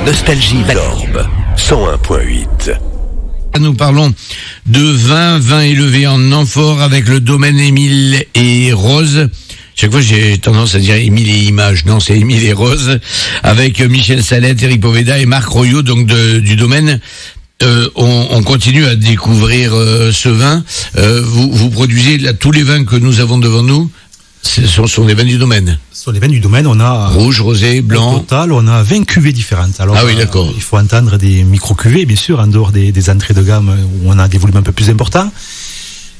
Nostalgie d'Orbe, 101.8. Nous parlons de vin élevé en amphore avec le domaine Émile et Rose. Chaque fois, j'ai tendance à dire Émile et Images. Non, c'est Émile et Rose. Avec Michel Salette, Eric Poveda et Marc Royot, donc du domaine. On continue à découvrir ce vin. Vous produisez là, tous les vins que nous avons devant nous. Ce sont des vins du domaine. Sur les vins du domaine, on a rouge, rosé, blanc. Au total, on a 20 cuvées différentes. Alors, ah oui, d'accord. Il faut entendre des micro-cuvées, bien sûr, en dehors des entrées de gamme où on a des volumes un peu plus importants.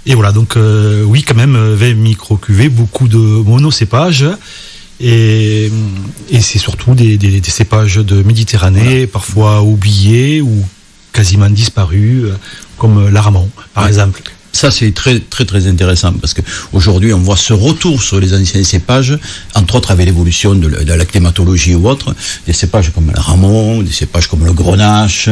Et voilà, donc oui, quand même, 20 micro-cuvées, beaucoup de monocépages. Et c'est surtout des cépages de Méditerranée, voilà, parfois oubliés ou quasiment disparus, comme l'Aramon, par exemple. Ça, c'est très, très, très intéressant parce que aujourd'hui, on voit ce retour sur les anciens cépages, entre autres avec l'évolution de la climatologie ou autre, des cépages comme l'Aramon, des cépages comme le Grenache.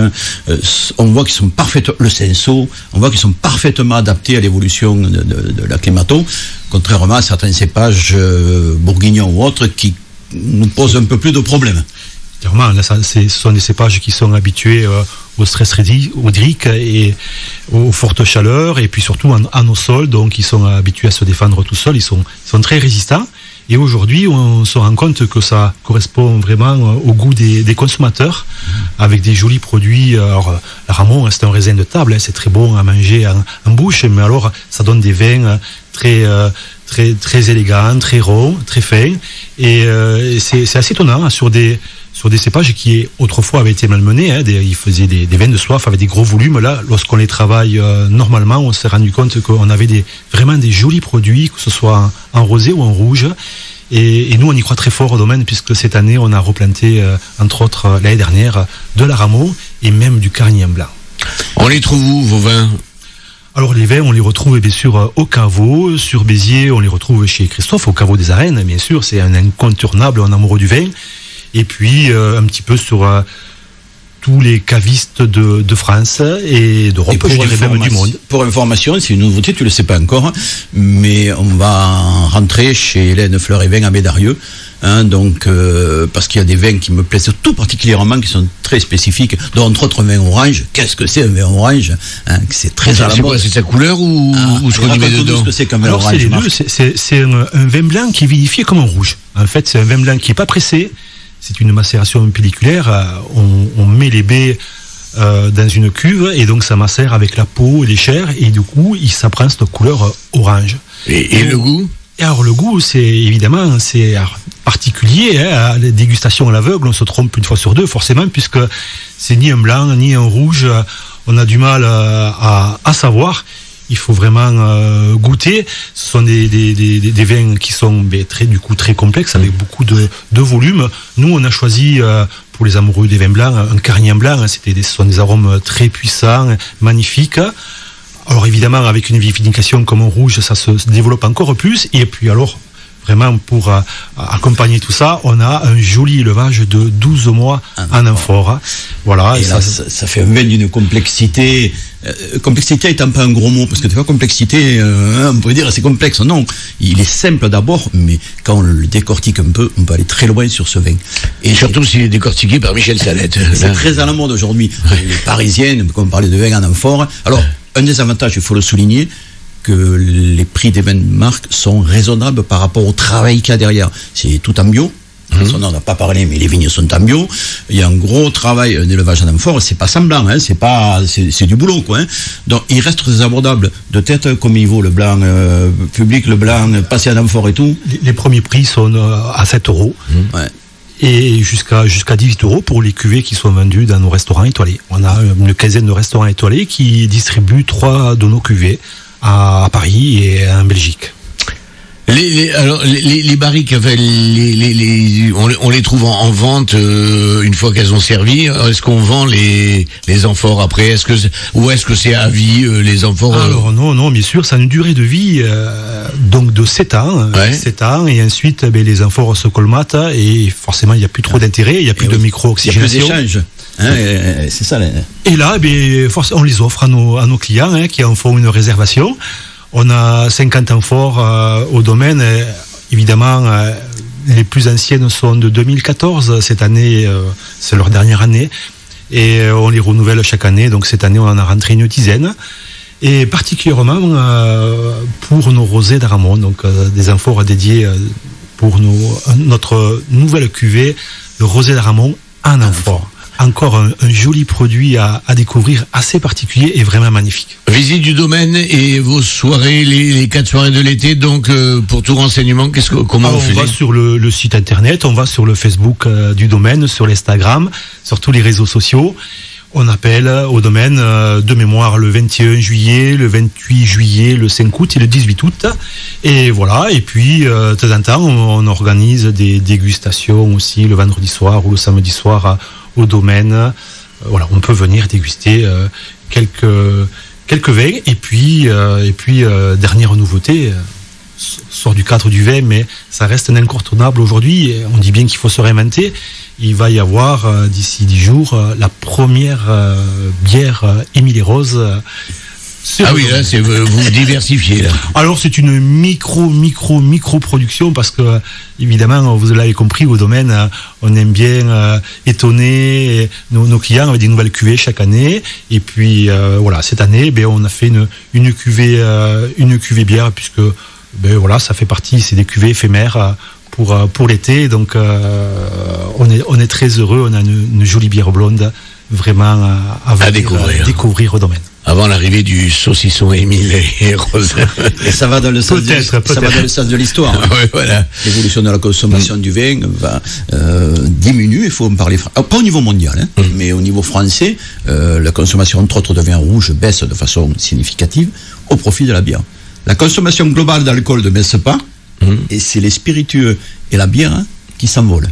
On voit qu'ils sont parfaitement, le Cinsault, on voit qu'ils sont parfaitement adaptés à l'évolution de la climato, contrairement à certains cépages bourguignons ou autres qui nous posent un peu plus de problèmes. Clairement, là, ce sont des cépages qui sont habitués au stress hydrique et aux fortes chaleurs, et puis surtout en eau sol, donc ils sont habitués à se défendre tout seuls, ils sont très résistants. Et aujourd'hui, on se rend compte que ça correspond vraiment au goût des consommateurs, avec des jolis produits. Alors, l'Aramon, c'est un raisin de table, c'est très bon à manger en bouche, mais alors ça donne des vins très élégants, très ronds, très fins, et c'est assez étonnant sur des cépages qui autrefois avaient été malmenés, ils faisaient des vins de soif avec des gros volumes. Là, lorsqu'on les travaille normalement, on s'est rendu compte qu'on avait vraiment des jolis produits, que ce soit en rosé ou en rouge. Et nous, on y croit très fort au domaine, puisque cette année, on a replanté, entre autres, l'année dernière, de l'Aramon et même du Carignan blanc. On les trouve où, vos vins ? Alors les vins, on les retrouve bien sûr au caveau, sur Béziers, on les retrouve chez Christophe, au caveau des Arènes, bien sûr, c'est un incontournable en amoureux du vin. Et puis un petit peu sur tous les cavistes de France et d'Europe, je dirais même du monde. Pour information, c'est une nouveauté, tu ne le sais pas encore, mais on va rentrer chez Hélène Fleur et Vin à Bédarieux. Donc parce qu'il y a des vins qui me plaisent tout particulièrement, qui sont très spécifiques, dont entre autres un vin orange. Qu'est-ce que c'est un vin orange, c'est très à la mode. C'est sa couleur ou ce qu'on y met dedans? Ce que c'est qu'un vin Alors orange, c'est un vin blanc qui est vinifié comme un rouge. En fait, c'est un vin blanc qui n'est pas pressé. C'est une macération pelliculaire. On met les baies dans une cuve et donc ça macère avec la peau et les chairs, et du coup il s'apprend cette couleur orange. Et le goût? Et alors le goût, c'est évidemment particulier, à la dégustation à l'aveugle, on se trompe une fois sur deux forcément, puisque c'est ni un blanc ni un rouge, on a du mal à savoir. Il faut vraiment goûter. Ce sont des vins qui sont très complexes, avec beaucoup de volume. Nous, on a choisi pour les amoureux des vins blancs un Carignan blanc. Ce sont des arômes très puissants, magnifiques. Alors évidemment, avec une vinification comme un rouge, ça se développe encore plus. Et puis alors, vraiment, pour accompagner tout ça, on a un joli élevage de 12 mois en amphore. Voilà. Et là, ça fait un vin d'une complexité. Complexité étant pas un gros mot, parce que des fois, complexité, on pourrait dire c'est complexe. Non, il est simple d'abord, mais quand on le décortique un peu, on peut aller très loin sur ce vin. Et surtout s'il est décortiqué par Michel Salette. C'est très à la mode aujourd'hui. Les Parisiennes, comme on parlait de vin en amphore. Alors, un des avantages, il faut le souligner, que les prix des vins de marque sont raisonnables par rapport au travail qu'il y a derrière. C'est tout en bio. On n'en a pas parlé, mais les vignes sont en bio. Il y a un gros travail d'élevage en amphore. C'est pas semblant, c'est du boulot, quoi. Donc, il reste très abordable de tête comme il vaut le blanc public, le blanc passé en amphore et tout. Les premiers prix sont à 7 €. Ouais. Et jusqu'à 18 € pour les cuvées qui sont vendues dans nos restaurants étoilés. On a une quinzaine de restaurants étoilés qui distribuent 3 de nos cuvées à Paris et en Belgique. Les barriques, on les trouve en vente une fois qu'elles ont servi. Est-ce qu'on vend les amphores après? Ou est-ce que c'est à vie les amphores? Alors non, bien sûr, ça a une durée de vie donc de 7 ans. Ouais. 7 ans, et ensuite les amphores se colmatent et forcément il n'y a plus trop d'intérêt, il n'y a plus de micro-oxygénation. Il y a plus d'échanges. C'est ça. Et là, on les offre à nos clients qui en font une réservation. On a 50 amphores au domaine. Évidemment, les plus anciennes sont de 2014. Cette année, c'est leur dernière année. Et on les renouvelle chaque année. Donc cette année, on en a rentré une dizaine. Et particulièrement pour nos rosés d'Aramon. Donc des amphores dédiés pour notre nouvelle cuvée, le rosé d'Aramon en amphore. Encore un joli produit à découvrir, assez particulier et vraiment magnifique. Visite du domaine et vos soirées, les 4 soirées de l'été. Donc, pour tout renseignement, comment on fait? On va sur le site internet, on va sur le Facebook du domaine, sur l'Instagram, sur tous les réseaux sociaux. On appelle au domaine de mémoire le 21 juillet, le 28 juillet, le 5 août et le 18 août. Et voilà, et puis de temps en temps, on organise des dégustations aussi le vendredi soir ou le samedi soir au domaine. Voilà, on peut venir déguster quelques vins. Et puis dernière nouveauté, sort du cadre du vin, mais ça reste un incontournable aujourd'hui. On dit bien qu'il faut se réinventer. Il va y avoir d'ici 10 jours la première bière Émile et Rose. Ah oui, là, vous diversifiez, là. Alors, c'est une micro production parce que, évidemment, vous l'avez compris, au domaine, on aime bien étonner nos clients avec des nouvelles cuvées chaque année. Et puis, voilà, cette année, on a fait une cuvée bière puisque, voilà, ça fait partie, c'est des cuvées éphémères pour l'été. Donc, on est très heureux. On a une jolie bière blonde vraiment à découvrir au domaine. Avant l'arrivée du saucisson Émile et Rose. Et ça va dans le sens de l'histoire. Ouais, voilà. L'évolution de la consommation du vin va diminuer, il faut en parler. Pas au niveau mondial, mais au niveau français, la consommation, entre autres, de vin rouge baisse de façon significative au profit de la bière. La consommation globale d'alcool ne baisse pas, et c'est les spiritueux et la bière qui s'envolent.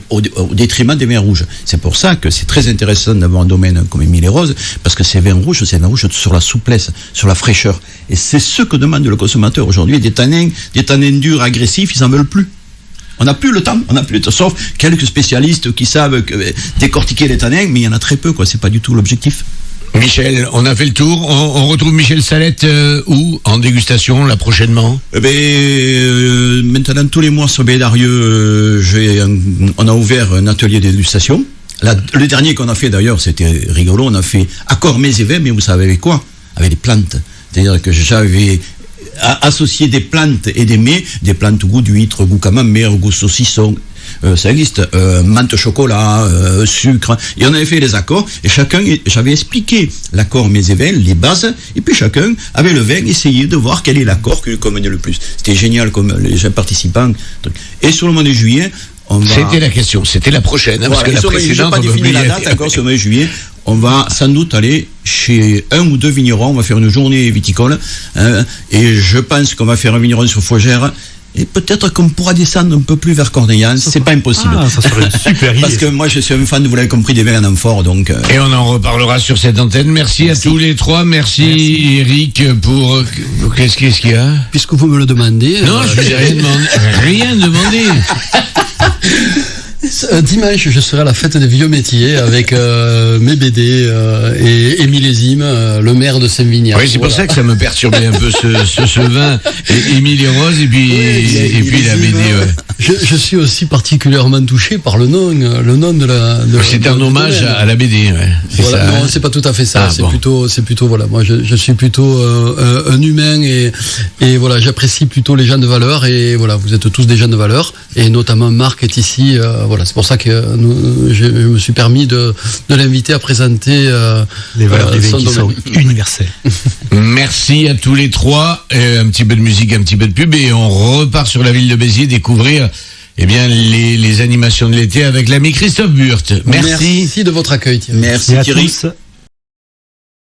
Au détriment des vins rouges. C'est pour ça que c'est très intéressant d'avoir un domaine comme Émile et Rose, parce que ces vins rouges, sur la souplesse, sur la fraîcheur. Et c'est ce que demande le consommateur aujourd'hui. Des tanins durs, agressifs, ils n'en veulent plus. On n'a plus le temps, sauf quelques spécialistes qui savent décortiquer les tanins, mais il y en a très peu, quoi. C'est pas du tout l'objectif. Michel, on a fait le tour. On retrouve Michel Salette où en dégustation là prochainement? Maintenant tous les mois sur Bédarieux, on a ouvert un atelier de dégustation. Le dernier qu'on a fait d'ailleurs, c'était rigolo. On a fait accord mets et vins, mais vous savez avec quoi? Avec des plantes. C'est-à-dire que j'avais associé des plantes et des mets, des plantes goût d'huître, goût camembert, goût saucisson. Ça existe, menthe chocolat, sucre, et on avait fait les accords, et j'avais expliqué l'accord mets et vins, les bases, et puis chacun avait le vin, essayé de voir quel est l'accord qui lui convenait le plus. C'était génial comme les participants. Et sur le mois de juillet, C'était la question, c'était la prochaine, voilà, parce que la précédente, on défini la date encore sur le mois de juillet. On va sans doute aller chez un ou deux vignerons, on va faire une journée viticole, et je pense qu'on va faire un vigneron sur Fougères. Et peut-être qu'on pourra descendre un peu plus vers Cornillans, c'est pas impossible. Ça serait une super idée. Parce que moi je suis un fan, vous l'avez compris, des vins en amphore, donc. Et on en reparlera sur cette antenne. Merci à tous les trois. Merci. Eric pour. Qu'est-ce qu'il y a? Puisque vous me le demandez. Non, je vous ai rien demandé. Dimanche, je serai à la fête des vieux métiers avec mes BD et millésime, le maire de Saint-Vignan. Oui, c'est pour ça que ça me perturbait un peu ce vin, Émile et Rose, et puis la BD. Ouais. Je suis aussi particulièrement touché par le nom de la. C'est un hommage à la BD. Ouais. Voilà, ça, non, c'est pas tout à fait ça. C'est plutôt voilà. Moi, je suis plutôt un humain et voilà, j'apprécie plutôt les gens de valeur et voilà, vous êtes tous des gens de valeur et notamment Marc est ici. Voilà, c'est pour ça que je me suis permis de l'inviter à présenter les valeurs des vins qui sont universelles. Merci à tous les trois. Un petit peu de musique, un petit peu de pub et on repart sur la ville de Béziers découvrir les animations de l'été avec l'ami Christophe Burt. Merci de votre accueil. Merci Thierry. Tous.